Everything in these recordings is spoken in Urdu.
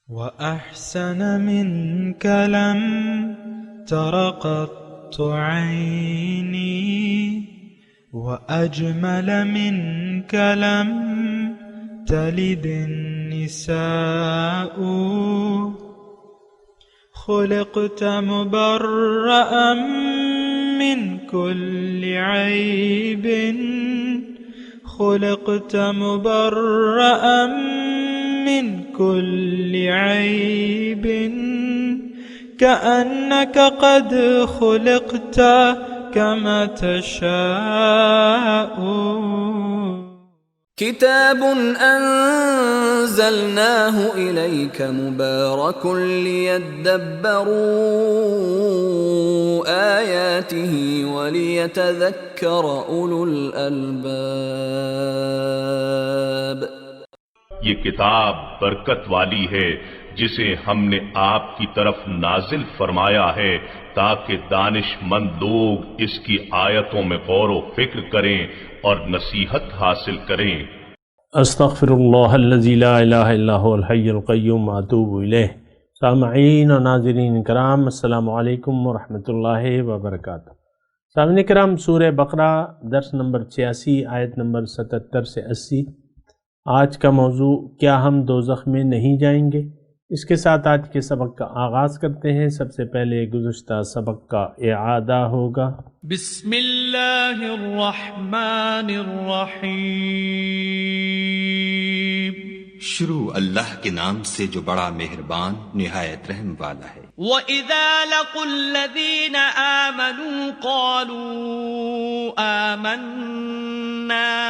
وأحسن منك لم تر قط عيني وأجمل منك لم تلد النساء خلقت مبرأ من كل عيب خلقت مبرأ من كل عيب كأنك قد خلقت كما تشاء كتاب أنزلناه إليك مبارك ليدبروا آياته وليتذكر أولو الألباب. یہ کتاب برکت والی ہے جسے ہم نے آپ کی طرف نازل فرمایا ہے تاکہ دانش مند لوگ اس کی آیتوں میں غور و فکر کریں اور نصیحت حاصل کریں. استغفر اللہ الذی لا الہ الا هو الحی القیوم اتوب الیہ. سامعین و ناظرین کرام، السلام علیکم ورحمۃ اللہ وبرکاتہ. سامعین کرام، سورہ بقرہ درس نمبر 86 آیت نمبر 77 سے 80. آج کا موضوع کیا ہم دوزخ میں نہیں جائیں گے؟ اس کے ساتھ آج کے سبق کا آغاز کرتے ہیں. سب سے پہلے گزشتہ سبق کا اعادہ ہوگا. بسم اللہ الرحمن الرحیم. شروع اللہ کے نام سے جو بڑا مہربان نہایت رحم والا ہے. وَإِذَا لَقُوا الَّذِينَ آمَنُوا قَالُوا آمَنَّا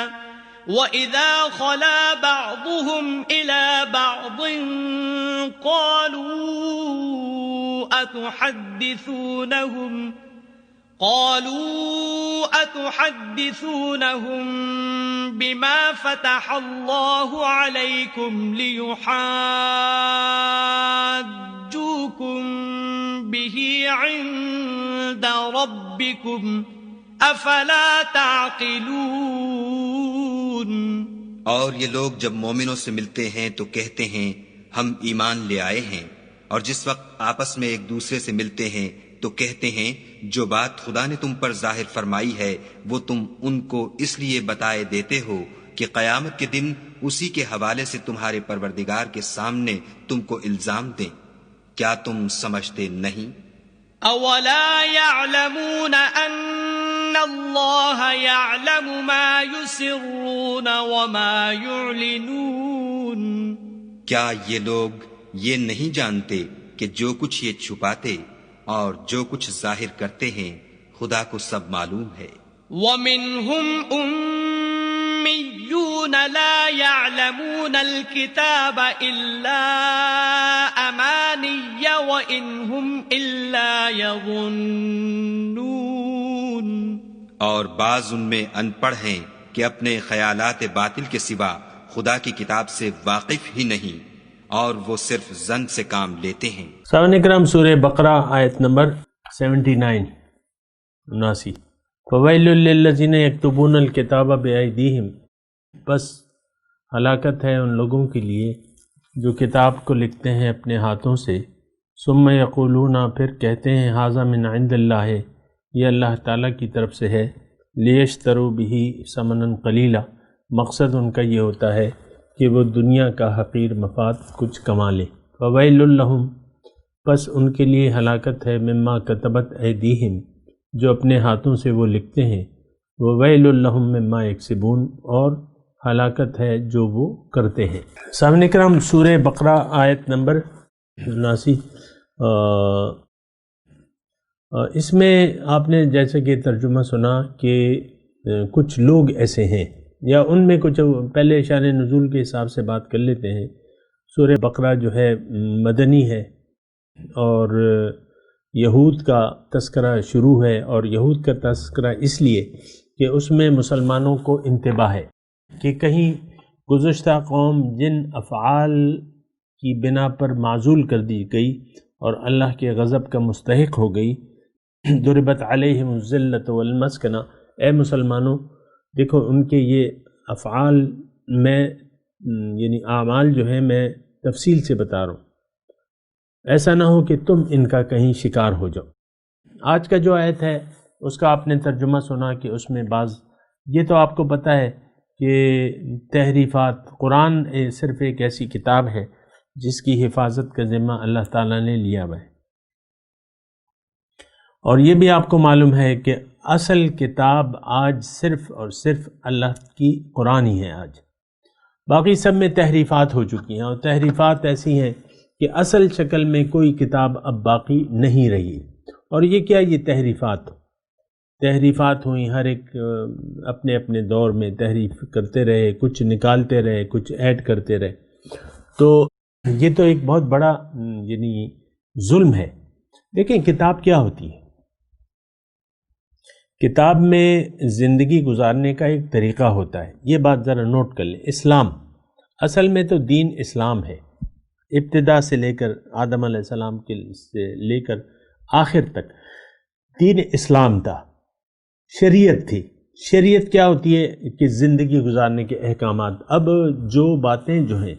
وَإِذَا خَلَا بَعْضُهُمْ إِلَى بَعْضٍ قَالُوا أَتُحَدِّثُونَهُمْ بِمَا فَتَحَ اللَّهُ عَلَيْكُمْ لِيُحَاجُّوكُمْ بِهِ عِندَ رَبِّكُمْ أَفَلَا تَعْقِلُونَ. اور یہ لوگ جب مومنوں سے ملتے ہیں تو کہتے ہیں ہم ایمان لے آئے ہیں، اور جس وقت آپس میں ایک دوسرے سے ملتے ہیں تو کہتے ہیں جو بات خدا نے تم پر ظاہر فرمائی ہے وہ تم ان کو اس لیے بتائے دیتے ہو کہ قیامت کے دن اسی کے حوالے سے تمہارے پروردگار کے سامنے تم کو الزام دیں. کیا تم سمجھتے نہیں؟ اولا يعلمون ان اللہ يعلم ما يسرون وما يعلنون. کیا یہ لوگ یہ نہیں جانتے کہ جو کچھ یہ چھپاتے اور جو کچھ ظاہر کرتے ہیں خدا کو سب معلوم ہے. وَمِنْهُمْ أُمِّيُّونَ لَا يَعْلَمُونَ الْكِتَابَ إِلَّا أَمَانِيَّ وَإِنْ هُمْ إِلَّا يَظُنُّونَ. اور بعض ان میں ان پڑھ ہیں کہ اپنے خیالات باطل کے سوا خدا کی کتاب سے واقف ہی نہیں، اور وہ صرف ظن سے کام لیتے ہیں. سامعین کرام، سورہ بقرہ آیت نمبر 79. فویل للذین یکتبون الکتاب بایدیہم. بس ہلاکت ہے ان لوگوں کے لیے جو کتاب کو لکھتے ہیں اپنے ہاتھوں سے، ثم یقولون، پھر کہتے ہیں ھذا من عند اللہ، یہ اللہ تعالیٰ کی طرف سے ہے، لیشتروا بہ ثمنا قلیلا. مقصد ان کا یہ ہوتا ہے کہ وہ دنیا کا حقیر مفاد کچھ کما لیں. فویل لہم، بس ان کے لیے ہلاکت ہے، مما کتبت ایدیہم، جو اپنے ہاتھوں سے وہ لکھتے ہیں، وویل لہم مما یکسبون، اور ہلاکت ہے جو وہ کرتے ہیں. سامعین کرام، سورہ بقرہ آیت نمبر 79. اس میں آپ نے جیسے کہ ترجمہ سنا کہ کچھ لوگ ایسے ہیں، یا ان میں کچھ پہلے شان نزول کے حساب سے بات کر لیتے ہیں. سورہ بقرہ جو ہے مدنی ہے، اور یہود کا تذکرہ شروع ہے، اور یہود کا تذکرہ اس لیے کہ اس میں مسلمانوں کو انتباہ ہے کہ کہیں گزشتہ قوم جن افعال کی بنا پر معزول کر دی گئی اور اللہ کے غضب کا مستحق ہو گئی، ضربت علیہم الذلۃ والمسکنہ. اے مسلمانوں، دیکھو ان کے یہ افعال میں، یعنی اعمال جو ہیں میں تفصیل سے بتا رہا ہوں. ایسا نہ ہو کہ تم ان کا کہیں شکار ہو جاؤ۔ آج کا جو آیت ہے اس کا آپ نے ترجمہ سنا کہ اس میں بعض، یہ تو آپ کو پتہ ہے کہ تحریفات، قرآن صرف ایک ایسی کتاب ہے جس کی حفاظت کا ذمہ اللہ تعالیٰ نے لیا ہوا ہے، اور یہ بھی آپ کو معلوم ہے کہ اصل کتاب آج صرف اور صرف اللہ کی قرآن ہی ہے آج، باقی سب میں تحریفات ہو چکی ہیں، اور تحریفات ایسی ہیں کہ اصل شکل میں کوئی کتاب اب باقی نہیں رہی۔ اور یہ کیا، یہ تحریفات ہوئیں، ہر ایک اپنے اپنے دور میں تحریف کرتے رہے، کچھ نکالتے رہے، کچھ ایڈ کرتے رہے، تو یہ تو ایک بہت بڑا یعنی ظلم ہے۔ دیکھیں کتاب کیا ہوتی ہے، کتاب میں زندگی گزارنے کا ایک طریقہ ہوتا ہے، یہ بات ذرا نوٹ کر لیں۔ اسلام، اصل میں تو دین اسلام ہے، ابتدا سے لے کر آدم علیہ السلام کے سے لے کر آخر تک دین اسلام تھا، شریعت تھی۔ شریعت کیا ہوتی ہے کہ زندگی گزارنے کے احکامات۔ اب جو باتیں جو ہیں،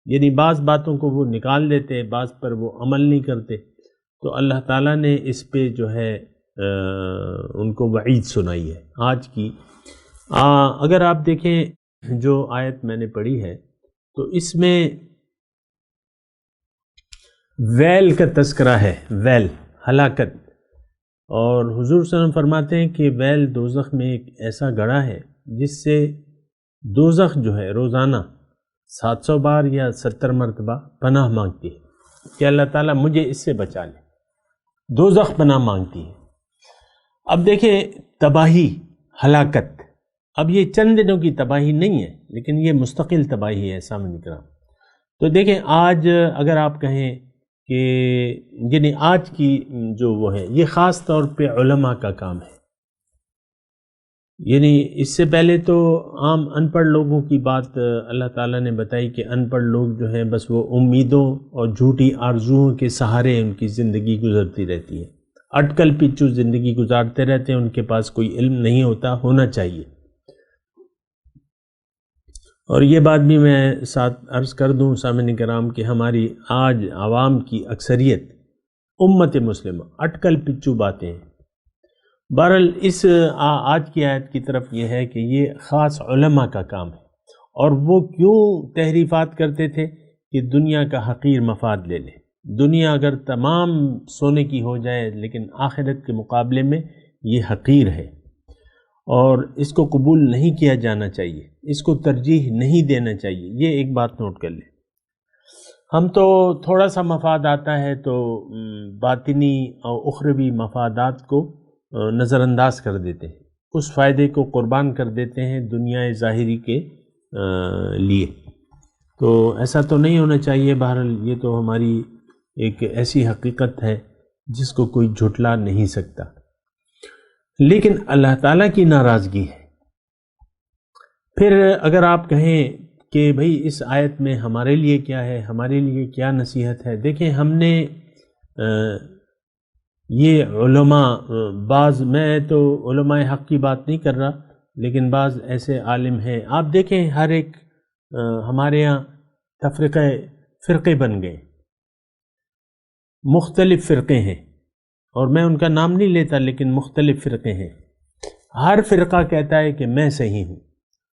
یعنی بعض باتوں کو وہ نکال دیتے، بعض پر وہ عمل نہیں کرتے، تو اللہ تعالیٰ نے اس پہ جو ہے ان کو وعید سنائی ہے آج کی۔ اگر آپ دیکھیں جو آیت میں نے پڑھی ہے تو اس میں ویل کا تذکرہ ہے، ویل ہلاکت، اور حضور صلی اللہ علیہ وسلم فرماتے ہیں کہ ویل دوزخ میں ایک ایسا گڑھا ہے جس سے دوزخ جو ہے روزانہ 700 بار یا 70 مرتبہ پناہ مانگتی ہے کہ اللہ تعالیٰ مجھے اس سے بچا لے، دوزخ پناہ مانگتی ہے۔ اب دیکھیں تباہی، ہلاکت، اب یہ چند دنوں کی تباہی نہیں ہے لیکن یہ مستقل تباہی ہے سامنے کرام۔ تو دیکھیں آج اگر آپ کہیں کہ یعنی آج کی جو وہ ہے، یہ خاص طور پہ علماء کا کام ہے، یعنی اس سے پہلے تو عام ان پڑھ لوگوں کی بات اللہ تعالیٰ نے بتائی کہ ان پڑھ لوگ جو ہیں بس وہ امیدوں اور جھوٹی آرزوؤں کے سہارے ان کی زندگی گزرتی رہتی ہے، اٹکل پچو زندگی گزارتے رہتے ہیں، ان کے پاس کوئی علم نہیں ہونا چاہیے۔ اور یہ بات بھی میں ساتھ عرض کر دوں سامعین کرام کہ ہماری آج عوام کی اکثریت امت مسلمہ اٹکل پچو باتیں ہیں۔ بہرحال اس آج کی آیت کی طرف یہ ہے کہ یہ خاص علماء کا کام ہے، اور وہ کیوں تحریفات کرتے تھے کہ دنیا کا حقیر مفاد لے لیں۔ دنیا اگر تمام سونے کی ہو جائے لیکن آخرت کے مقابلے میں یہ حقیر ہے، اور اس کو قبول نہیں کیا جانا چاہیے، اس کو ترجیح نہیں دینا چاہیے۔ یہ ایک بات نوٹ کر لیں۔ ہم تو تھوڑا سا مفاد آتا ہے تو باطنی اور اخروی مفادات کو نظر انداز کر دیتے ہیں، اس فائدے کو قربان کر دیتے ہیں دنیا ظاہری کے لیے، تو ایسا تو نہیں ہونا چاہیے۔ بہرحال یہ تو ہماری ایک ایسی حقیقت ہے جس کو کوئی جھٹلا نہیں سکتا، لیکن اللہ تعالیٰ کی ناراضگی ہے۔ پھر اگر آپ کہیں کہ بھئی اس آیت میں ہمارے لیے کیا ہے، ہمارے لیے کیا نصیحت ہے، دیکھیں ہم نے یہ علماء، بعض، میں تو علماء حق کی بات نہیں کر رہا لیکن بعض ایسے عالم ہیں، آپ دیکھیں ہر ایک ہمارے یہاں فرقے بن گئے، مختلف فرقے ہیں، اور میں ان کا نام نہیں لیتا لیکن مختلف فرقے ہیں۔ ہر فرقہ کہتا ہے کہ میں صحیح ہوں،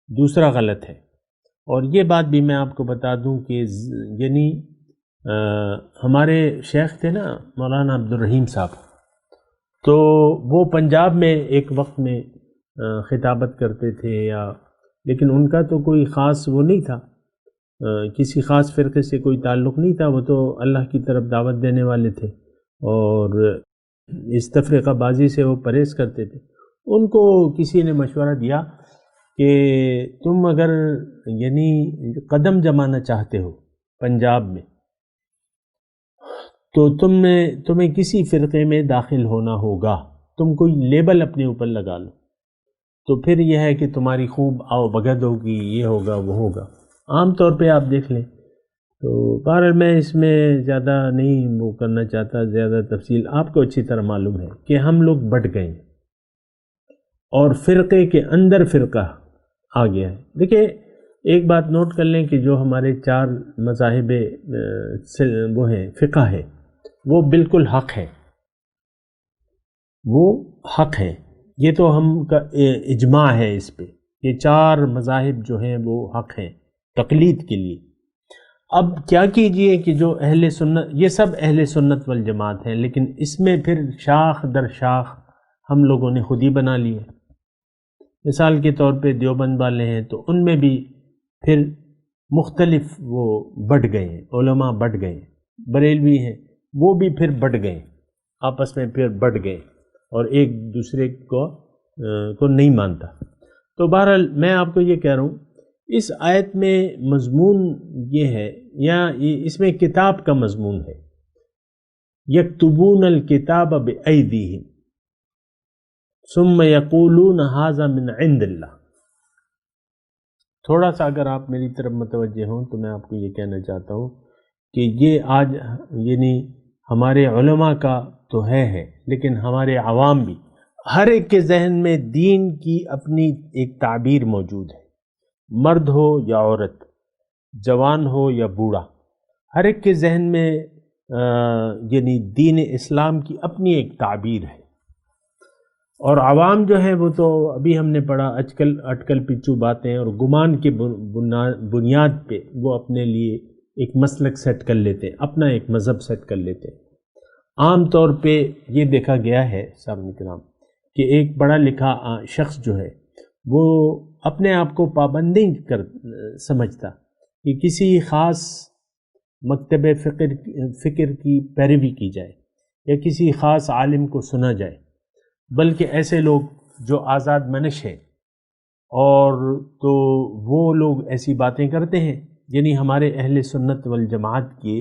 دوسرا غلط ہے۔ اور یہ بات بھی میں آپ کو بتا دوں کہ یعنی ہمارے شیخ تھے نا مولانا عبدالرحیم صاحب، تو وہ پنجاب میں ایک وقت میں خطابت کرتے تھے، لیکن ان کا تو کوئی خاص وہ نہیں تھا، کسی خاص فرقے سے کوئی تعلق نہیں تھا، وہ تو اللہ کی طرف دعوت دینے والے تھے اور اس تفرقہ بازی سے وہ پرہیز کرتے تھے۔ ان کو کسی نے مشورہ دیا کہ تم اگر یعنی قدم جمانا چاہتے ہو پنجاب میں تو تمہیں کسی فرقے میں داخل ہونا ہوگا، تم کوئی لیبل اپنے اوپر لگا لو، تو پھر یہ ہے کہ تمہاری خوب آؤ بھگت ہوگی، یہ ہوگا وہ ہوگا۔ عام طور پہ آپ دیکھ لیں تو بہرحال میں اس میں زیادہ نہیں وہ کرنا چاہتا، زیادہ تفصیل آپ کو اچھی طرح معلوم ہے کہ ہم لوگ بٹ گئے ہیں اور فرقے کے اندر فرقہ آ گیا ہے۔ دیکھیں ایک بات نوٹ کر لیں کہ جو ہمارے 4 مذاہب وہ ہیں، فقہ ہے، وہ بالکل حق ہے، وہ حق ہے، یہ تو ہم کا اجماع ہے اس پہ، یہ 4 مذاہب جو ہیں وہ حق ہیں تقلید کے لیے۔ اب کیا کیجئے کہ جو اہل سنت، یہ سب اہل سنت والجماعت ہیں، لیکن اس میں پھر شاخ در شاخ ہم لوگوں نے خود ہی بنا لی ہے۔ مثال کے طور پہ دیوبند والے ہیں تو ان میں بھی پھر مختلف وہ بٹ گئے ہیں، علماء بٹ گئے ہیں، بریلوی ہیں وہ بھی پھر بٹ گئے، آپس میں پھر بٹ گئے اور ایک دوسرے کو نہیں مانتا۔ تو بہرحال میں آپ کو یہ کہہ رہا ہوں، اس آیت میں مضمون یہ ہے، یا اس میں کتاب کا مضمون ہے، یکتبون الکتاب بأیدیہم ثم یقولون ھذا من عند اللہ۔ تھوڑا سا اگر آپ میری طرف متوجہ ہوں تو میں آپ کو یہ کہنا چاہتا ہوں کہ یہ آج یعنی ہمارے علماء کا تو ہے لیکن ہمارے عوام بھی، ہر ایک کے ذہن میں دین کی اپنی ایک تعبیر موجود ہے، مرد ہو یا عورت، جوان ہو یا بوڑھا، ہر ایک کے ذہن میں یعنی دین اسلام کی اپنی ایک تعبیر ہے۔ اور عوام جو ہے وہ تو ابھی ہم نے پڑھا اٹکل پچو باتیں اور گمان کے بنیاد پہ وہ اپنے لیے ایک مسلک سیٹ کر لیتے ہیں، اپنا ایک مذہب سیٹ کر لیتے ہیں۔ عام طور پہ یہ دیکھا گیا ہے سامعین کرام کہ ایک پڑھا لکھا شخص جو ہے وہ اپنے آپ کو پابند نہیں سمجھتا کہ کسی خاص مکتب فکر کی پیروی کی جائے یا کسی خاص عالم کو سنا جائے، بلکہ ایسے لوگ جو آزاد منش ہیں اور تو وہ لوگ ایسی باتیں کرتے ہیں، یعنی ہمارے اہل سنت والجماعت کے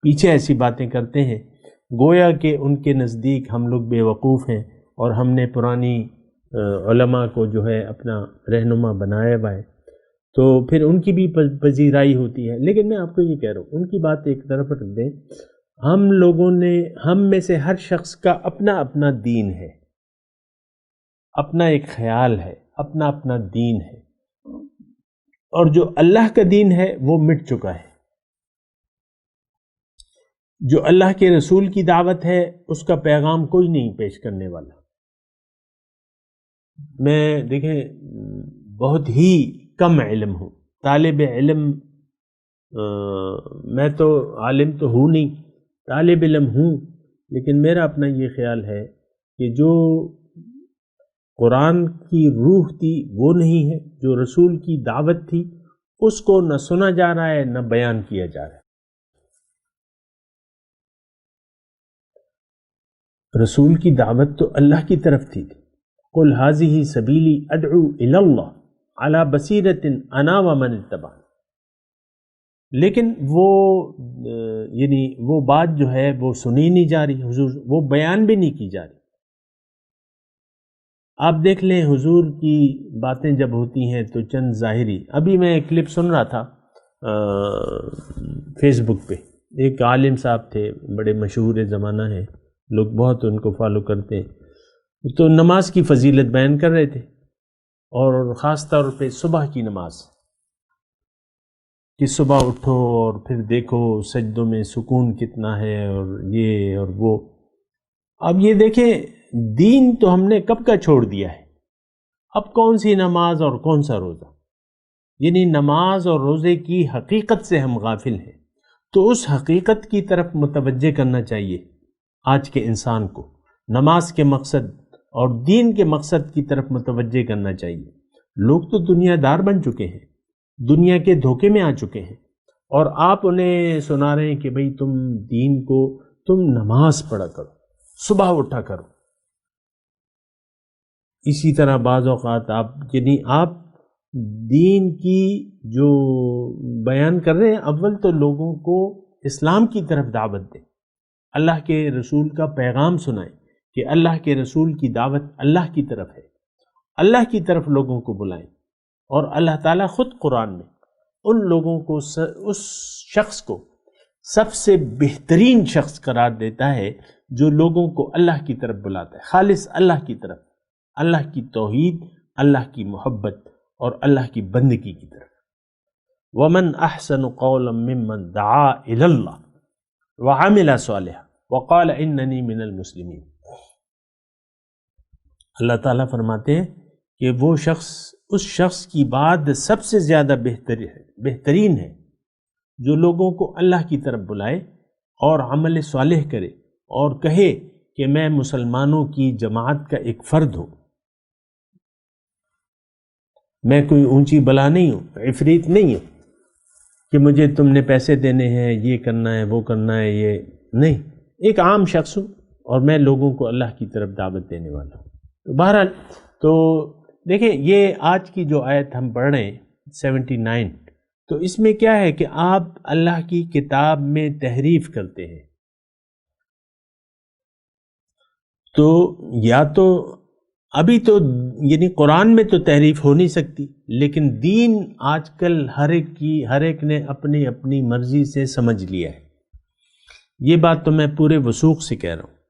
پیچھے ایسی باتیں کرتے ہیں گویا کہ ان کے نزدیک ہم لوگ بے وقوف ہیں اور ہم نے پرانی علماء کو جو ہے اپنا رہنما بنایا ہوا ہے، تو پھر ان کی بھی پذیرائی ہوتی ہے۔ لیکن میں آپ کو یہ کہہ رہا ہوں، ان کی بات ایک طرف رکھ دیں، ہم میں سے ہر شخص کا اپنا اپنا دین ہے، اپنا ایک خیال ہے، اپنا اپنا دین ہے، اور جو اللہ کا دین ہے وہ مٹ چکا ہے۔ جو اللہ کے رسول کی دعوت ہے اس کا پیغام کوئی نہیں پیش کرنے والا۔ میں دیکھیں بہت ہی کم علم ہوں، طالب علم، میں تو عالم تو ہوں نہیں، طالب علم ہوں، لیکن میرا اپنا یہ خیال ہے کہ جو قرآن کی روح تھی وہ نہیں ہے، جو رسول کی دعوت تھی اس کو نہ سنا جا رہا ہے نہ بیان کیا جا رہا ہے۔ رسول کی دعوت تو اللہ کی طرف تھی، قل ھذہ سبیلی ادعو الی اللہ علی بصیرۃ انا ومن اتبعني، لیکن وہ بات جو ہے وہ سنی نہیں جا رہی، حضور وہ بیان بھی نہیں کی جا رہی۔ آپ دیکھ لیں حضور کی باتیں جب ہوتی ہیں تو چند ظاہری، ابھی میں ایک کلپ سن رہا تھا فیس بک پہ، ایک عالم صاحب تھے بڑے مشہور زمانہ ہیں، لوگ بہت ان کو فالو کرتے ہیں، تو نماز کی فضیلت بیان کر رہے تھے اور خاص طور پہ صبح کی نماز، کہ صبح اٹھو اور پھر دیکھو سجدوں میں سکون کتنا ہے اور یہ اور وہ۔ اب یہ دیکھیں دین تو ہم نے کب کا چھوڑ دیا ہے، اب کون سی نماز اور کون سا روزہ، یعنی نماز اور روزے کی حقیقت سے ہم غافل ہیں، تو اس حقیقت کی طرف متوجہ کرنا چاہیے آج کے انسان کو، نماز کے مقصد اور دین کے مقصد کی طرف متوجہ کرنا چاہیے۔ لوگ تو دنیا دار بن چکے ہیں، دنیا کے دھوکے میں آ چکے ہیں، اور آپ انہیں سنا رہے ہیں کہ بھئی تم دین کو، تم نماز پڑھا کرو، صبح اٹھا کرو۔ اسی طرح بعض اوقات آپ دین کی جو بیان کر رہے ہیں، اول تو لوگوں کو اسلام کی طرف دعوت دیں، اللہ کے رسول کا پیغام سنائیں کہ اللہ کے رسول کی دعوت اللہ کی طرف ہے، اللہ کی طرف لوگوں کو بلائیں، اور اللہ تعالیٰ خود قرآن میں ان لوگوں کو، اس شخص کو سب سے بہترین شخص قرار دیتا ہے جو لوگوں کو اللہ کی طرف بلاتا ہے، خالص اللہ کی طرف، اللہ کی توحید، اللہ کی محبت اور اللہ کی بندگی کی طرف۔ وَمَنْ أَحْسَنُ قَوْلًا مِّمَّنْ دَعَا إِلَى اللَّهِ وَعَمِلَ صَالِحًا وقال اننی من المسلمین۔ اللہ تعالیٰ فرماتے ہیں کہ وہ شخص اس شخص کی بات سب سے زیادہ بہترین ہے جو لوگوں کو اللہ کی طرف بلائے اور عمل صالح کرے اور کہے کہ میں مسلمانوں کی جماعت کا ایک فرد ہوں، میں کوئی اونچی بلا نہیں ہوں، عفریت نہیں ہوں کہ مجھے تم نے پیسے دینے ہیں، یہ کرنا ہے وہ کرنا ہے، یہ نہیں، ایک عام شخص ہوں اور میں لوگوں کو اللہ کی طرف دعوت دینے والا ہوں۔ تو بہرحال تو دیکھیں یہ آج کی جو آیت ہم پڑھ رہے ہیں 79، تو اس میں کیا ہے کہ آپ اللہ کی کتاب میں تحریف کرتے ہیں، تو یا تو ابھی تو یعنی قرآن میں تو تحریف ہو نہیں سکتی، لیکن دین آج کل ہر ایک نے اپنی اپنی مرضی سے سمجھ لیا ہے، یہ بات تو میں پورے وثوق سے کہہ رہا ہوں،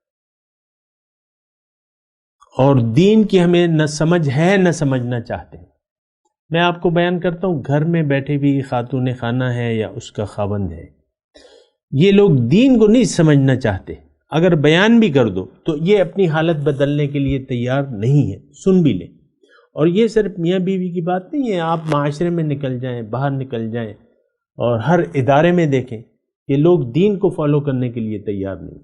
اور دین کی ہمیں نہ سمجھ ہے نہ سمجھنا چاہتے ہیں۔ میں آپ کو بیان کرتا ہوں، گھر میں بیٹھے بھی خاتون خانہ ہے یا اس کا خاوند ہے، یہ لوگ دین کو نہیں سمجھنا چاہتے، اگر بیان بھی کر دو تو یہ اپنی حالت بدلنے کے لیے تیار نہیں ہے، سن بھی لیں۔ اور یہ صرف میاں بیوی کی بات نہیں ہے، آپ معاشرے میں نکل جائیں، باہر نکل جائیں اور ہر ادارے میں دیکھیں کہ لوگ دین کو فالو کرنے کے لیے تیار نہیں،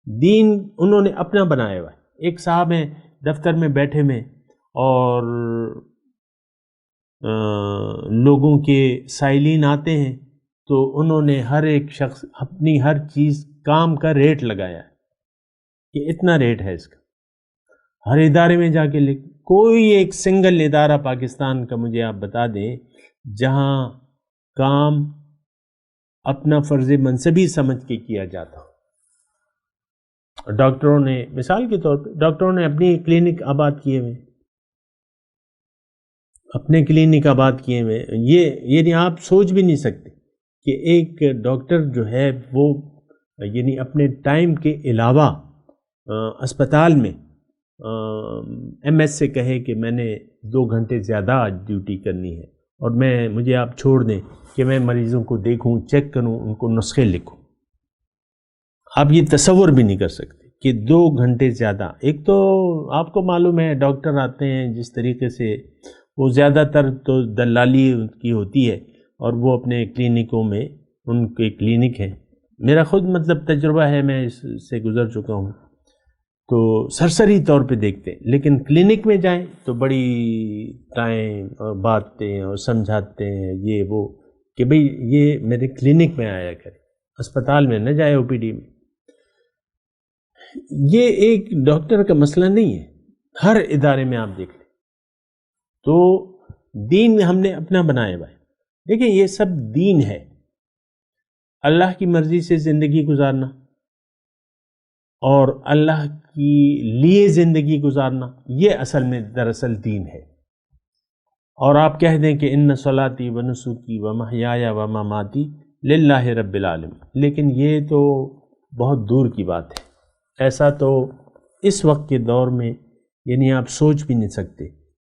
دین انہوں نے اپنا بنایا ہوا ہے۔ ایک صاحب ہیں دفتر میں بیٹھے میں اور لوگوں کے سائلین آتے ہیں تو انہوں نے ہر ایک شخص اپنی ہر چیز کام کا ریٹ لگایا ہے کہ اتنا ریٹ ہے اس کا، ہر ادارے میں جا کے لکھ، کوئی ایک سنگل ادارہ پاکستان کا مجھے آپ بتا دیں جہاں کام اپنا فرض منصبی سمجھ کے کیا جاتا ہو۔ ڈاکٹروں نے مثال کے طور پہ ڈاکٹروں نے اپنی کلینک آباد کیے ہوئے، اپنے کلینک آباد کیے ہوئے، یعنی آپ سوچ بھی نہیں سکتے کہ ایک ڈاکٹر جو ہے وہ یعنی اپنے ٹائم کے علاوہ اسپتال میں ایم ایس سے کہے کہ میں نے 2 گھنٹے زیادہ آج ڈیوٹی کرنی ہے اور مجھے آپ چھوڑ دیں کہ میں مریضوں کو دیکھوں، چیک کروں، ان کو نسخے لکھوں۔ آپ یہ تصور بھی نہیں کر سکتے کہ 2 گھنٹے زیادہ، ایک تو آپ کو معلوم ہے ڈاکٹر آتے ہیں جس طریقے سے وہ زیادہ تر تو دلالی کی ہوتی ہے اور وہ اپنے کلینکوں میں، ان کے کلینک ہیں، میرا خود مطلب تجربہ ہے، میں اس سے گزر چکا ہوں، تو سرسری طور پہ دیکھتے ہیں، لیکن کلینک میں جائیں تو بڑی ٹائم اور باتیں اور سمجھاتے ہیں یہ وہ کہ بھئی یہ میرے کلینک میں آیا کرے، اسپتال میں نہ جائے، او پی ڈی میں۔ یہ ایک ڈاکٹر کا مسئلہ نہیں ہے، ہر ادارے میں آپ دیکھ لیں، تو دین ہم نے اپنا بنایا ہوا ہے۔ دیکھیں یہ سب دین ہے، اللہ کی مرضی سے زندگی گزارنا اور اللہ کی لیے زندگی گزارنا، یہ اصل میں دراصل دین ہے۔ اور آپ کہہ دیں کہ ان صلاتی و نسکی و محیای و مماتی للہ رب العالمین، لیکن یہ تو بہت دور کی بات ہے، ایسا تو اس وقت کے دور میں یعنی آپ سوچ بھی نہیں سکتے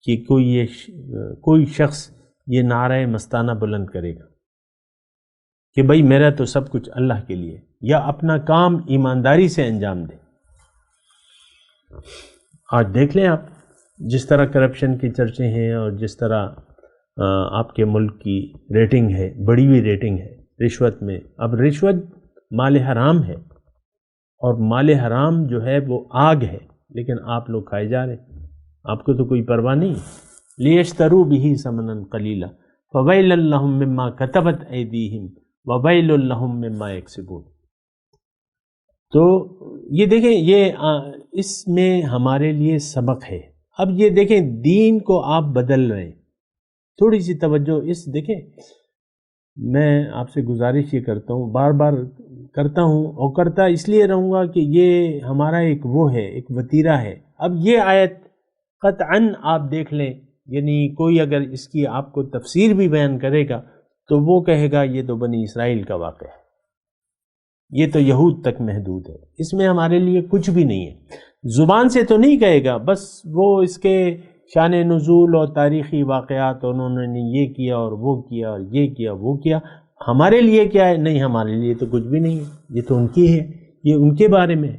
کہ کوئی شخص یہ نعرہ مستانہ بلند کرے گا کہ بھئی میرا تو سب کچھ اللہ کے لیے، یا اپنا کام ایمانداری سے انجام دے۔ آج دیکھ لیں آپ جس طرح کرپشن کی چرچے ہیں اور جس طرح آپ کے ملک کی ریٹنگ ہے، بڑی ہوئی ریٹنگ ہے رشوت میں۔ اب رشوت مال حرام ہے اور مال حرام جو ہے وہ آگ ہے، لیکن آپ لوگ کھائے جا رہے ہیں، آپ کو تو کوئی پرواہ نہیں۔ لیشتروا بہ ثمنا قلیلا فویل لہم مما کتبت ایدیہم وویل لہم مما یکسبون۔ تو یہ دیکھیں یہ اس میں ہمارے لیے سبق ہے۔ اب یہ دیکھیں دین کو آپ بدل رہے ہیں، تھوڑی سی توجہ اس دیکھیں، میں آپ سے گزارش یہ کرتا ہوں، بار بار کرتا ہوں اور کرتا اس لیے رہوں گا کہ یہ ہمارا ایک وہ ہے، ایک وتیرہ ہے۔ اب یہ آیت قطعاً آپ دیکھ لیں، یعنی کوئی اگر اس کی آپ کو تفسیر بھی بیان کرے گا تو وہ کہے گا یہ تو بنی اسرائیل کا واقعہ ہے، یہ تو یہود تک محدود ہے، اس میں ہمارے لیے کچھ بھی نہیں ہے۔ زبان سے تو نہیں کہے گا، بس وہ اس کے شان نزول اور تاریخی واقعات، انہوں نے یہ کیا اور وہ کیا اور یہ کیا وہ کیا، ہمارے لیے کیا ہے؟ نہیں، ہمارے لیے تو کچھ بھی نہیں ہے، یہ تو ان کی ہے، یہ ان کے بارے میں ہے.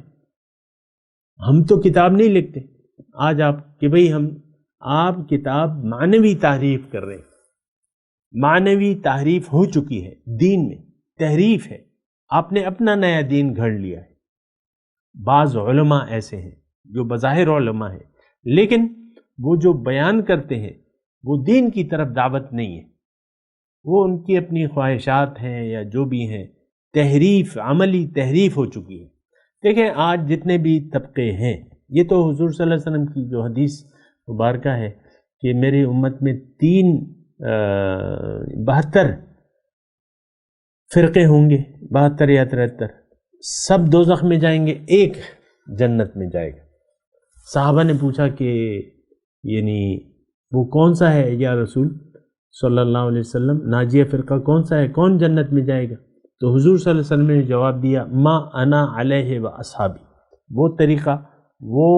ہم تو کتاب نہیں لکھتے. آج آپ کہ بھئی آپ کتاب معنوی تحریف کر رہے ہیں. معنوی تحریف ہو چکی ہے دین میں، تحریف ہے. آپ نے اپنا نیا دین گھڑ لیا ہے. بعض علماء ایسے ہیں جو بظاہر علماء ہیں، لیکن وہ جو بیان کرتے ہیں وہ دین کی طرف دعوت نہیں ہے. وہ ان کی اپنی خواہشات ہیں یا جو بھی ہیں، تحریف، عملی تحریف ہو چکی ہے. دیکھیں آج جتنے بھی طبقے ہیں، یہ تو حضور صلی اللہ علیہ وسلم کی جو حدیث مبارکہ ہے کہ میری امت میں 72 فرقے ہوں گے، 72 یا 73، سب دوزخ میں جائیں گے، ایک جنت میں جائے گا. صحابہ نے پوچھا کہ یعنی وہ کون سا ہے یا رسول صلی اللہ علیہ وسلم، ناجیہ فرقہ کون سا ہے، کون جنت میں جائے گا؟ تو حضور صلی اللہ علیہ وسلم نے جواب دیا، ما انا علیہ و اصحابی، وہ طریقہ، وہ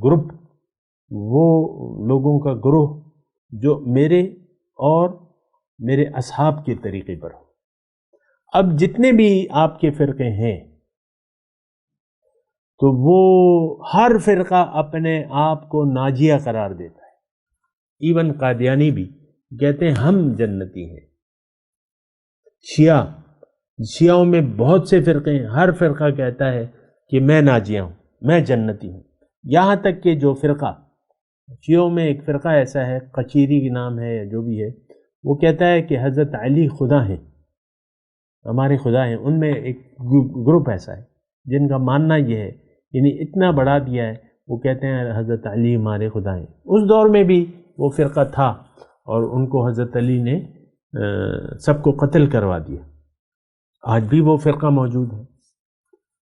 گروپ، وہ لوگوں کا گروہ جو میرے اور میرے اصحاب کے طریقے پر ہو. اب جتنے بھی آپ کے فرقے ہیں تو وہ ہر فرقہ اپنے آپ کو ناجیہ قرار دیتا ہے. ایون قادیانی بھی کہتے ہیں ہم جنتی ہیں. شیعوں میں بہت سے فرقے ہیں، ہر فرقہ کہتا ہے کہ میں ناجیہ ہوں، میں جنتی ہوں. یہاں تک کہ جو فرقہ شیعوں میں ایک فرقہ ایسا ہے، قچیری کے نام ہے یا جو بھی ہے، وہ کہتا ہے کہ حضرت علی خدا ہیں، ہمارے خدا ہیں. ان میں ایک گروپ ایسا ہے جن کا ماننا یہ ہے، یعنی اتنا بڑھا دیا ہے، وہ کہتے ہیں حضرت علی ہمارے خدا ہیں. اس دور میں بھی وہ فرقہ تھا اور ان کو حضرت علی نے سب کو قتل کروا دیا. آج بھی وہ فرقہ موجود ہے،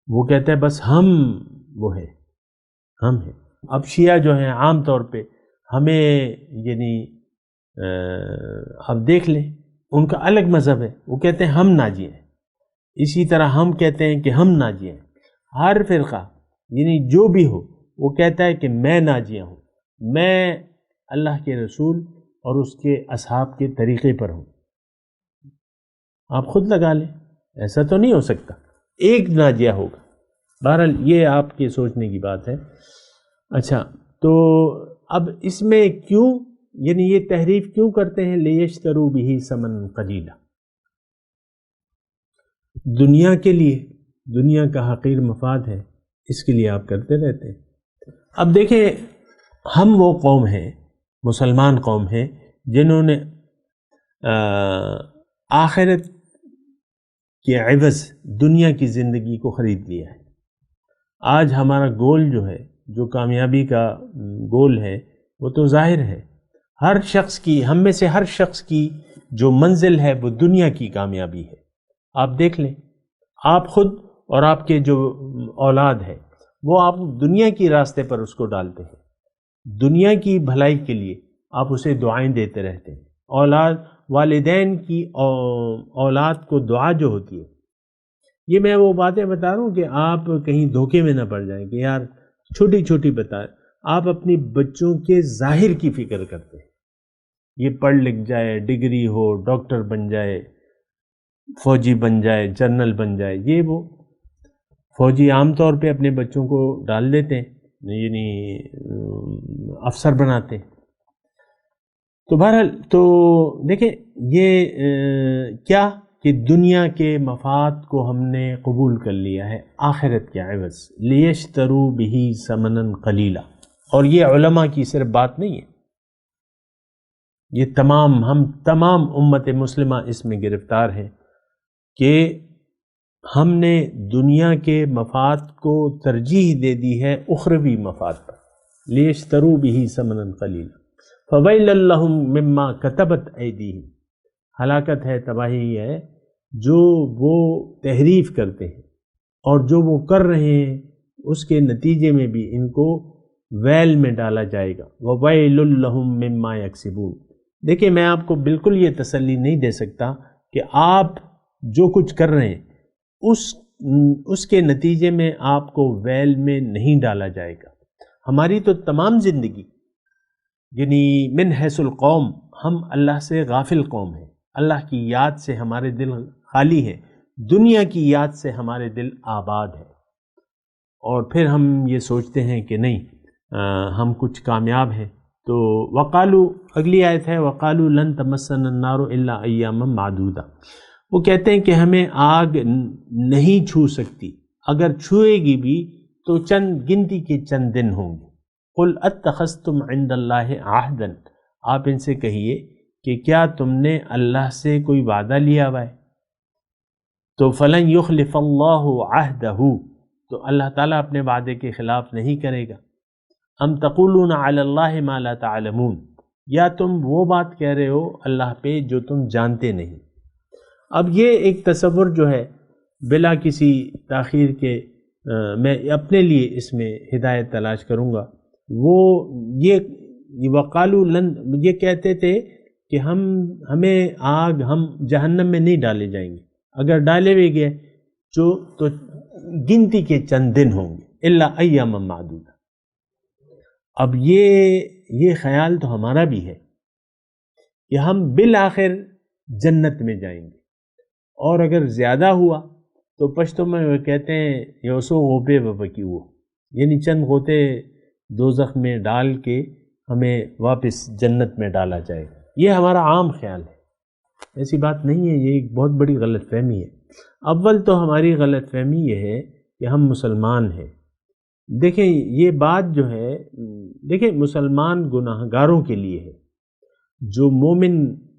وہ کہتے ہیں بس ہم وہ ہیں، ہم ہیں. اب شیعہ جو ہیں عام طور پہ ہمیں یعنی اب دیکھ لیں، ان کا الگ مذہب ہے، وہ کہتے ہیں ہم ناجی ہیں. اسی طرح ہم کہتے ہیں کہ ہم ناجی ہیں. ہر فرقہ یعنی جو بھی ہو وہ کہتا ہے کہ میں ناجیہ ہوں، میں اللہ کے رسول اور اس کے اصحاب کے طریقے پر ہوں. آپ خود لگا لیں، ایسا تو نہیں ہو سکتا، ایک ناجیہ ہوگا. بہرحال یہ آپ کے سوچنے کی بات ہے. اچھا، تو اب اس میں کیوں یعنی یہ تحریف کیوں کرتے ہیں؟ لیشتروا بہ ثمنا قلیلا، دنیا کے لیے، دنیا کا حقیر مفاد ہے، اس کے لیے آپ کرتے رہتے ہیں. اب دیکھیں ہم وہ قوم ہیں، مسلمان قوم ہیں، جنہوں نے آخرت کے عوض دنیا کی زندگی کو خرید لیا ہے. آج ہمارا گول جو ہے، جو کامیابی کا گول ہے، وہ تو ظاہر ہے. ہر شخص کی، ہم میں سے ہر شخص کی جو منزل ہے وہ دنیا کی کامیابی ہے. آپ دیکھ لیں، آپ خود اور آپ کے جو اولاد ہے وہ آپ دنیا کی راستے پر اس کو ڈالتے ہیں، دنیا کی بھلائی کے لیے آپ اسے دعائیں دیتے رہتے ہیں. والدین کی اولاد کو دعا جو ہوتی ہے، یہ میں وہ باتیں بتا رہا ہوں کہ آپ کہیں دھوکے میں نہ پڑ جائیں کہ یار چھوٹی چھوٹی بتائیں. آپ اپنی بچوں کے ظاہر کی فکر کرتے ہیں، یہ پڑھ لکھ جائے، ڈگری ہو، ڈاکٹر بن جائے، فوجی بن جائے، جنرل بن جائے. یہ وہ فوجی عام طور پہ اپنے بچوں کو ڈال دیتے ہیں، یعنی افسر بناتے ہیں. تو بہرحال تو دیکھیں یہ کیا کہ دنیا کے مفاد کو ہم نے قبول کر لیا ہے آخرت کے عوض. لیشتروا بہ ثمنا قلیلا. اور یہ علماء کی صرف بات نہیں ہے، یہ ہم تمام امت مسلمہ اس میں گرفتار ہیں کہ ہم نے دنیا کے مفاد کو ترجیح دے دی ہے اخروی مفاد پر. لیشتروا بہ ثمنا قلیلا فویل لہم مما کتبت ایدیہم. ہلاکت ہے، تباہی ہے جو وہ تحریف کرتے ہیں اور جو وہ کر رہے ہیں اس کے نتیجے میں بھی ان کو ویل میں ڈالا جائے گا. وویل لہم مما یکسبون. دیکھیں میں آپ کو بالکل یہ تسلی نہیں دے سکتا کہ آپ جو کچھ کر رہے ہیں اس کے نتیجے میں آپ کو ویل میں نہیں ڈالا جائے گا. ہماری تو تمام زندگی یعنی من حیث القوم ہم اللہ سے غافل قوم ہیں، اللہ کی یاد سے ہمارے دل خالی ہیں. دنیا کی یاد سے ہمارے دل آباد ہے، اور پھر ہم یہ سوچتے ہیں کہ نہیں ہم کچھ کامیاب ہیں. تو وقالو، اگلی آیت ہے وقالو لن تمسنا النار الا ایاما معدودہ. وہ کہتے ہیں کہ ہمیں آگ نہیں چھو سکتی، اگر چھوئے گی بھی تو چند گنتی کے چند دن ہوں گے. قل اتخذتم عند اللہ عہدا، آپ ان سے کہیے کہ کیا تم نے اللہ سے کوئی وعدہ لیا ہوا ہے؟ تو فلن یخلف اللہ عہدہ، تو اللہ تعالیٰ اپنے وعدے کے خلاف نہیں کرے گا. ام تقولون علی اللہ ما لا تعلمون، یا تم وہ بات کہہ رہے ہو اللہ پہ جو تم جانتے نہیں. اب یہ ایک تصور جو ہے بلا کسی تاخیر کے میں اپنے لیے اس میں ہدایت تلاش کروں گا. وہ یہ وقالو لن، یہ کہتے تھے کہ ہمیں آگ، ہم جہنم میں نہیں ڈالے جائیں گے، اگر ڈالے بھی گئے تو گنتی کے چند دن ہوں گے، الا ایاما معدودہ. اب یہ خیال تو ہمارا بھی ہے کہ ہم بالآخر جنت میں جائیں گے، اور اگر زیادہ ہوا تو پشتوں میں وہ کہتے ہیں یوسو غوبے وبکی ہوا، یعنی چند غوطے دوزخ میں ڈال کے ہمیں واپس جنت میں ڈالا جائے گا. یہ ہمارا عام خیال ہے، ایسی بات نہیں ہے، یہ ایک بہت بڑی غلط فہمی ہے. اول تو ہماری غلط فہمی یہ ہے کہ ہم مسلمان ہیں. دیکھیں یہ بات جو ہے، دیکھیں مسلمان گناہ گاروں کے لیے ہے. جو مومن،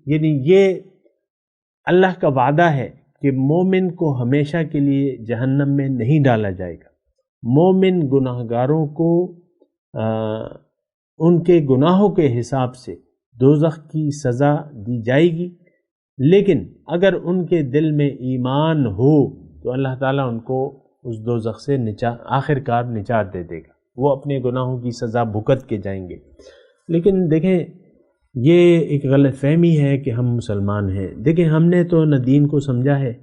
یعنی یہ اللہ کا وعدہ ہے کہ مومن کو ہمیشہ کے لیے جہنم میں نہیں ڈالا جائے گا. مومن گناہ گاروں کو ان کے گناہوں کے حساب سے دوزخ کی سزا دی جائے گی، لیکن اگر ان کے دل میں ایمان ہو تو اللہ تعالیٰ ان کو اس دوزخ سے آخر کار نجات دے دے گا، وہ اپنے گناہوں کی سزا بھگت کے جائیں گے. لیکن دیکھیں یہ ایک غلط فہمی ہے کہ ہم مسلمان ہیں. دیکھیں ہم نے تو نہ دین کو سمجھا ہے،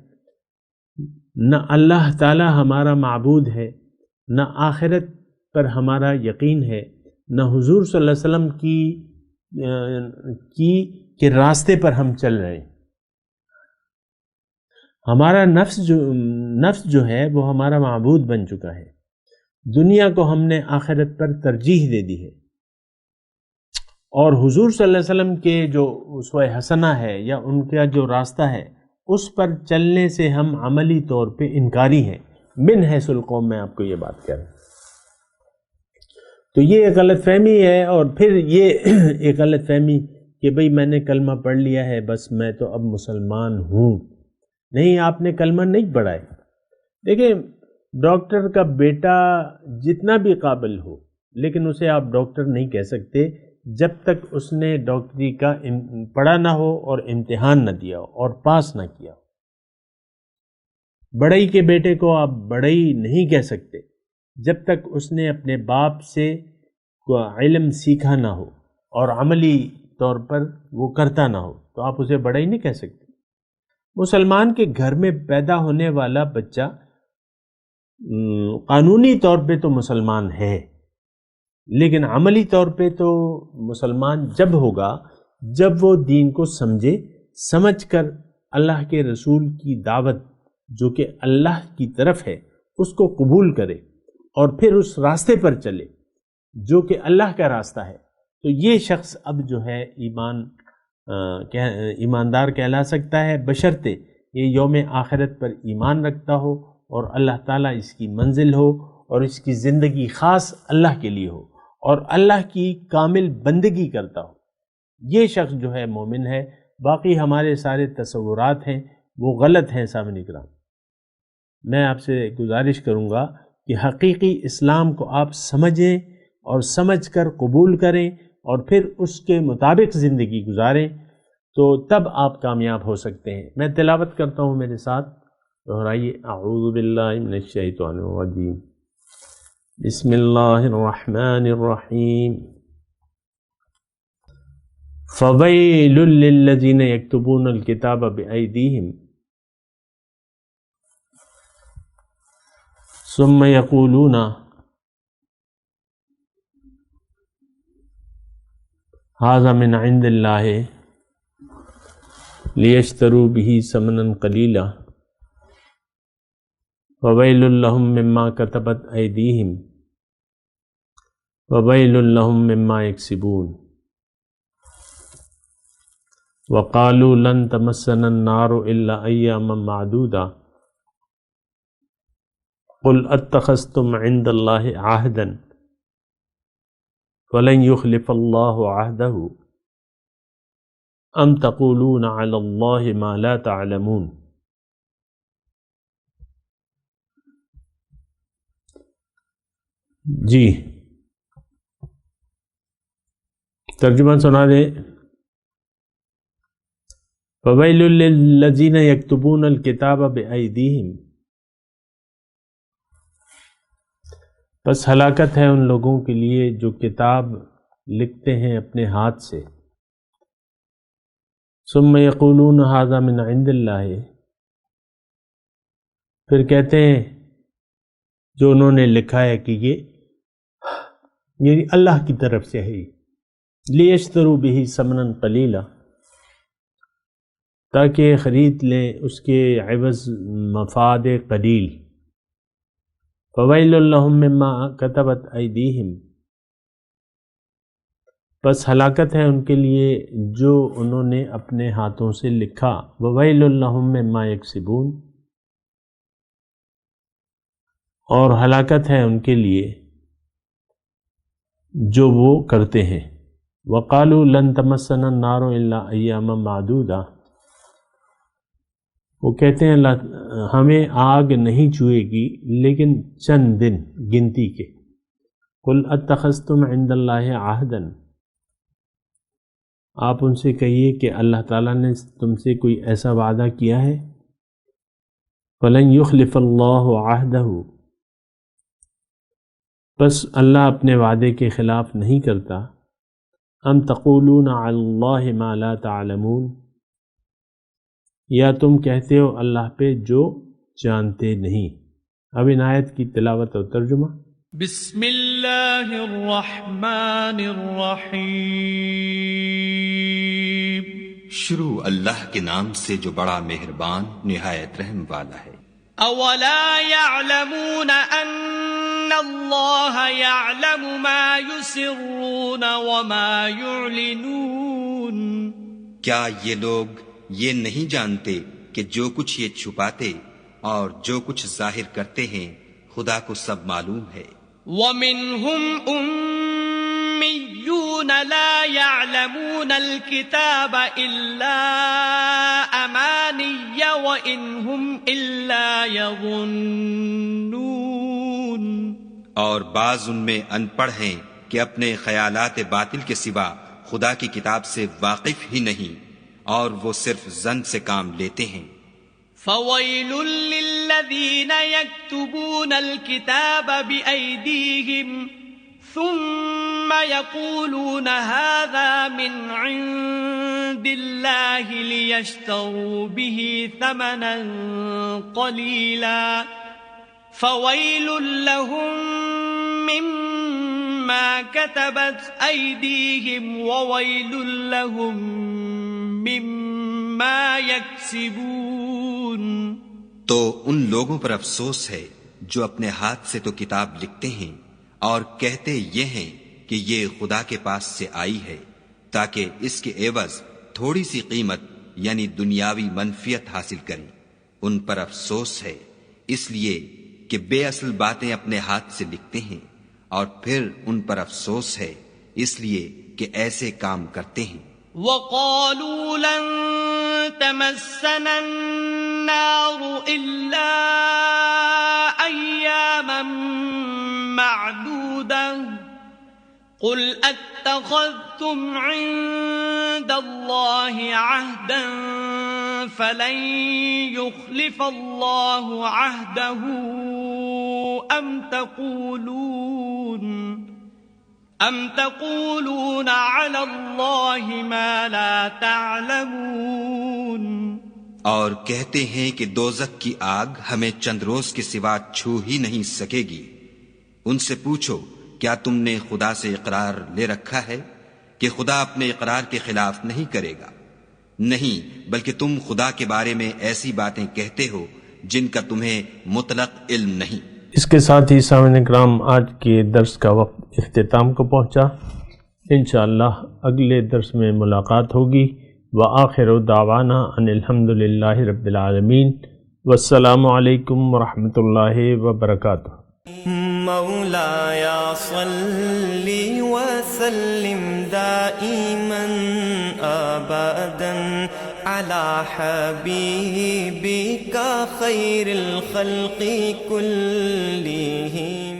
نہ اللہ تعالیٰ ہمارا معبود ہے، نہ آخرت پر ہمارا یقین ہے، نہ حضور صلی اللہ علیہ وسلم کے راستے پر ہم چل رہے ہیں. ہمارا نفس جو ہے وہ ہمارا معبود بن چکا ہے. دنیا کو ہم نے آخرت پر ترجیح دے دی ہے، اور حضور صلی اللہ علیہ وسلم کے جو اسوہ حسنہ ہے یا ان کا جو راستہ ہے اس پر چلنے سے ہم عملی طور پہ انکاری ہیں. من حیث القوم میں آپ کو یہ بات کہہ رہا ہوں. تو یہ ایک غلط فہمی ہے. اور پھر یہ ایک غلط فہمی کہ بھئی میں نے کلمہ پڑھ لیا ہے بس میں تو اب مسلمان ہوں. نہیں، آپ نے کلمہ نہیں پڑھا ہے. دیکھیں ڈاکٹر کا بیٹا جتنا بھی قابل ہو، لیکن اسے آپ ڈاکٹر نہیں کہہ سکتے جب تک اس نے ڈاکٹری کا پڑھا نہ ہو اور امتحان نہ دیا ہو اور پاس نہ کیا ہو. بڑئی کے بیٹے کو آپ بڑئی نہیں کہہ سکتے جب تک اس نے اپنے باپ سے علم سیکھا نہ ہو اور عملی طور پر وہ کرتا نہ ہو، تو آپ اسے بڑئی نہیں کہہ سکتے. مسلمان کے گھر میں پیدا ہونے والا بچہ قانونی طور پہ تو مسلمان ہے، لیکن عملی طور پہ تو مسلمان جب ہوگا جب وہ دین کو سمجھ کر اللہ کے رسول کی دعوت جو کہ اللہ کی طرف ہے اس کو قبول کرے اور پھر اس راستے پر چلے جو کہ اللہ کا راستہ ہے. تو یہ شخص اب جو ہے ایماندار کہلا سکتا ہے، بشرطے یہ یوم آخرت پر ایمان رکھتا ہو اور اللہ تعالیٰ اس کی منزل ہو اور اس کی زندگی خاص اللہ کے لیے ہو اور اللہ کی کامل بندگی کرتا ہو. یہ شخص جو ہے مومن ہے. باقی ہمارے سارے تصورات ہیں وہ غلط ہیں. سامعین کرام، میں آپ سے گزارش کروں گا کہ حقیقی اسلام کو آپ سمجھیں اور سمجھ کر قبول کریں اور پھر اس کے مطابق زندگی گزاریں، تو تب آپ کامیاب ہو سکتے ہیں. میں تلاوت کرتا ہوں، میرے ساتھ دہرائیے. اعوذ باللہ من الشیطان الرجیم، بسم اللہ الرحمن الرحیم. فویل للذین یکتبون الکتاب بأیدیہم ثم یقولون ھذا من عند اللہ لیشتروا بہ ثمنا قلیلا وویل لہم مما کتبت ایدیہم وویل لہم مما یکسبون وقالوا لن تمسنا النار الا ایاما معدودا قل اتخذتم عند اللہ عہدا ولن يخلف اللہ عہدہ ام تقولون علی اللہ ما لا تعلمون۔ جی ترجمہ سنا دے۔ فویل للذین یکتبون الکتاب بایدیہم، بس ہلاکت ہے ان لوگوں کے لیے جو کتاب لکھتے ہیں اپنے ہاتھ سے، ثم یقولون ھذا من عند اللہ، پھر کہتے ہیں جو انہوں نے لکھا ہے کہ یہ اللہ کی طرف سے ہے، لیشتروا بہ ثمنا قلیلا، تاکہ خرید لیں اس کے عوض مفاد قلیل۔ فویل لہم مما کتبت ایدیہم، بس ہلاکت ہے ان کے لیے جو انہوں نے اپنے ہاتھوں سے لکھا، وویل لہم مما یکسبون، اور ہلاکت ہے ان کے لیے جو وہ کرتے ہیں۔ وقالوا لن تمسنا النار الا ایاما معدودا، وہ کہتے ہیں ہمیں آگ نہیں چھوئے گی لیکن چند دن گنتی کے۔ قل اتخذتم عند اللہ عہدا، آپ ان سے کہیے کہ اللہ تعالیٰ نے تم سے کوئی ایسا وعدہ کیا ہے، فلن یخلف اللہ عہدہ، بس اللہ اپنے وعدے کے خلاف نہیں کرتا۔ ام تقولون علی اللہ ما لا تعلمون، یا تم کہتے ہو اللہ پہ جو جانتے نہیں۔ اب ان آیت کی تلاوت اور ترجمہ۔ بسم اللہ الرحمن الرحیم، شروع اللہ کے نام سے جو بڑا مہربان نہایت رحم والا ہے۔ اولا يعلمون ان اللہ يعلم ما يسرون وما يعلنون، کیا یہ لوگ یہ نہیں جانتے کہ جو کچھ یہ چھپاتے اور جو کچھ ظاہر کرتے ہیں خدا کو سب معلوم ہے۔ ومنهم أميون لا يعلمون الكتاب إلا أماني وإن هم إلا يظنون، اور بعض ان میں ان پڑھ ہیں کہ اپنے خیالات باطل کے سوا خدا کی کتاب سے واقف ہی نہیں، اور وہ صرف ظن سے کام لیتے ہیں۔ فويل للذين يكتبون الكتاب بأيديهم ثم يقولون هذا من عند الله ليشتروا به ثمنا قليلا فويل لهم مما كتبت أيديهم وويل لهم مما يكسبون۔ تو ان لوگوں پر افسوس ہے جو اپنے ہاتھ سے تو کتاب لکھتے ہیں اور کہتے یہ ہیں کہ یہ خدا کے پاس سے آئی ہے تاکہ اس کے عوض تھوڑی سی قیمت یعنی دنیاوی منفیت حاصل کریں۔ ان پر افسوس ہے اس لیے کہ بے اصل باتیں اپنے ہاتھ سے لکھتے ہیں، اور پھر ان پر افسوس ہے اس لیے کہ ایسے کام کرتے ہیں۔ وقالوا لن تمسنا النار إلا أياما معدودة قل اتخذتم عند الله عهدا فلن يخلف الله عهده أم تقولون على الله ما لا تعلمون۔ اور کہتے ہیں کہ دوزخ کی آگ ہمیں چند روز کے سوا چھو ہی نہیں سکے گی۔ ان سے پوچھو کیا تم نے خدا سے اقرار لے رکھا ہے کہ خدا اپنے اقرار کے خلاف نہیں کرے گا؟ نہیں، بلکہ تم خدا کے بارے میں ایسی باتیں کہتے ہو جن کا تمہیں مطلق علم نہیں۔ اس کے ساتھ ہی سامعین کرام آج کے درس کا وقت اختتام کو پہنچا۔ انشاءاللہ اگلے درس میں ملاقات ہوگی۔ وآخر دعوانا ان الحمد للہ رب العالمین، والسلام علیکم ورحمۃ اللہ وبرکاتہ۔ مولاي صل وسلم دائما أبدا على حبيبك خير الخلق كلهم